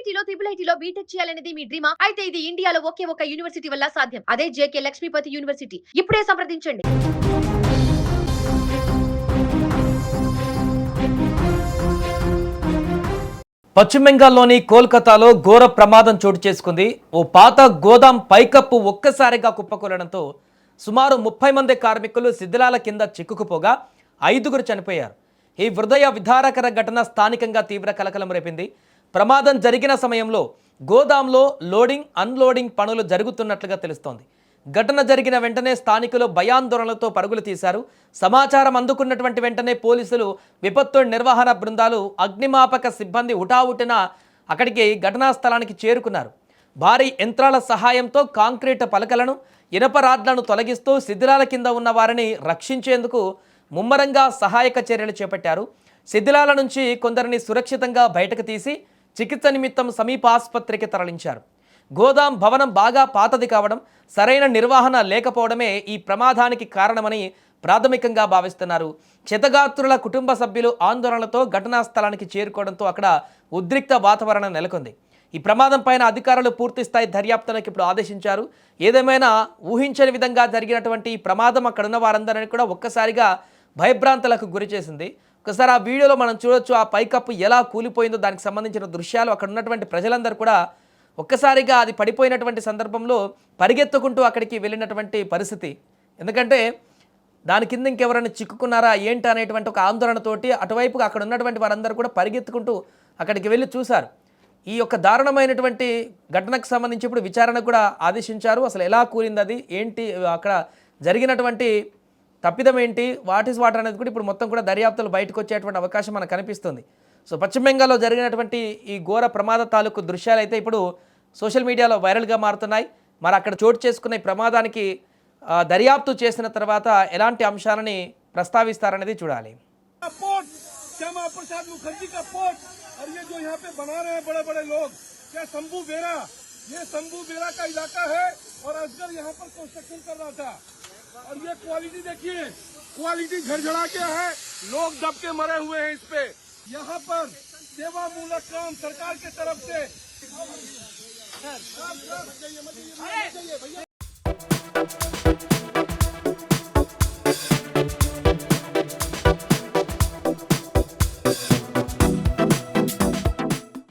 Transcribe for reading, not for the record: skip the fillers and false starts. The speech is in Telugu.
ఐఐటీలో ట్రిపుల్ ఐటీలో బీటెక్ చేయాలనేది మీ డ్రీమా? అయితే ఇది ఇండియాలో ఒకే ఒక యూనివర్సిటీ వల్ల సాధ్యం. అదే జేకే లక్ష్మీపతి యూనివర్సిటీ. ఇప్పుడే సంప్రదించండి. పశ్చిమ బెంగాల్లోని కోల్కతాలో ఘోర ప్రమాదం చోటు చేసుకుంది. ఓ పాత గోదాం పైకప్పు ఒక్కసారిగా కుప్పకూలడంతో సుమారు 30 మంది కార్మికులు శిథిలాల కింద చిక్కుకుపోగా 5గురు చనిపోయారు. ఈ హృదయ విదారకర ఘటన స్థానికంగా తీవ్ర కలకలం రేపింది. ప్రమాదం జరిగిన సమయంలో గోదాంలో లోడింగ్ అన్లోడింగ్ పనులు జరుగుతున్నట్లుగా తెలుస్తోంది. ఘటన జరిగిన వెంటనే స్థానికులు భయాందోళనలతో పరుగులు తీశారు. సమాచారం అందుకున్నటువంటి వెంటనే పోలీసులు, విపత్తు నిర్వహణ బృందాలు, అగ్నిమాపక సిబ్బంది హుటాహుటిన అక్కడికి ఘటనా స్థలానికి చేరుకున్నారు. భారీ యంత్రాల సహాయంతో కాంక్రీట్ పలకలను, ఇనప రాడ్లను తొలగిస్తూ శిథిలాల కింద ఉన్న వారిని రక్షించేందుకు ముమ్మరంగా సహాయక చర్యలు చేపట్టారు. శిథిలాల నుంచి కొందరిని సురక్షితంగా బయటకు తీసి చికిత్స నిమిత్తం సమీప ఆసుపత్రికి తరలించారు. గోదాం భవనం బాగా పాతది కావడం, సరైన నిర్వహణ లేకపోవడమే ఈ ప్రమాదానికి కారణమని ప్రాథమికంగా భావిస్తున్నారు. క్షతగాత్రుల కుటుంబ సభ్యులు ఆందోళనలతో ఘటనా స్థలానికి చేరుకోవడంతో అక్కడ ఉద్రిక్త వాతావరణం నెలకొంది. ఈ ప్రమాదం పైన అధికారులు పూర్తిస్థాయి దర్యాప్తులకు ఇప్పుడు ఆదేశించారు. ఏదేమైనా ఊహించని విధంగా జరిగినటువంటి ఈ ప్రమాదం అక్కడున్న వారందరినీ కూడా ఒక్కసారిగా భయభ్రాంతులకు గురి చేసింది. ఒకసారి ఆ వీడియోలో మనం చూడొచ్చు, ఆ పైకప్పు ఎలా కూలిపోయిందో దానికి సంబంధించిన దృశ్యాలు. అక్కడ ఉన్నటువంటి ప్రజలందరూ కూడా ఒక్కసారిగా అది పడిపోయినటువంటి సందర్భంలో పరిగెత్తుకుంటూ అక్కడికి వెళ్ళినటువంటి పరిస్థితి. ఎందుకంటే దాని కింద ఇంకెవరైనా చిక్కుకున్నారా ఏంటి అనేటువంటి ఒక ఆందోళనతోటి అటువైపుగా అక్కడ ఉన్నటువంటి వారందరూ కూడా పరిగెత్తుకుంటూ అక్కడికి వెళ్ళి చూశారు. ఈ యొక్క దారుణమైనటువంటి ఘటనకు సంబంధించి ఇప్పుడు విచారణకు కూడా ఆదేశించారు. అసలు ఎలా కూలింది, అది ఏంటి, అక్కడ జరిగినటువంటి తప్పిదం ఏంటి, వాట్ ఈస్ వాట్ అనేది కూడా ఇప్పుడు మొత్తం కూడా దర్యాప్తులు బయటకు వచ్చేటువంటి అవకాశం మనకు కనిపిస్తుంది. సో పశ్చిమ బెంగాల్లో జరిగినటువంటి ఈ ఘోర ప్రమాద తాలూకు దృశ్యాలు అయితే ఇప్పుడు సోషల్ మీడియాలో వైరల్గా మారుతున్నాయి. మరి అక్కడ చోటు చేసుకున్న ఈ ప్రమాదానికి దర్యాప్తు చేసిన తర్వాత ఎలాంటి అంశాలని ప్రస్తావిస్తారనేది చూడాలి. श्यामा प्रसाद मुखर्जी का पोर्ट और ये जो यहाँ पे बना रहे हैं बड़े बड़े लोग, क्या शंभू बेरा, ये शंभू बेरा का इलाका है और असगर यहाँ पर कंस्ट्रक्शन कर रहा था। और ये क्वालिटी देखिए, क्वालिटी झड़झड़ा के है, लोग दब के मरे हुए हैं इस पे। यहाँ पर सेवा मूलक काम सरकार की तरफ से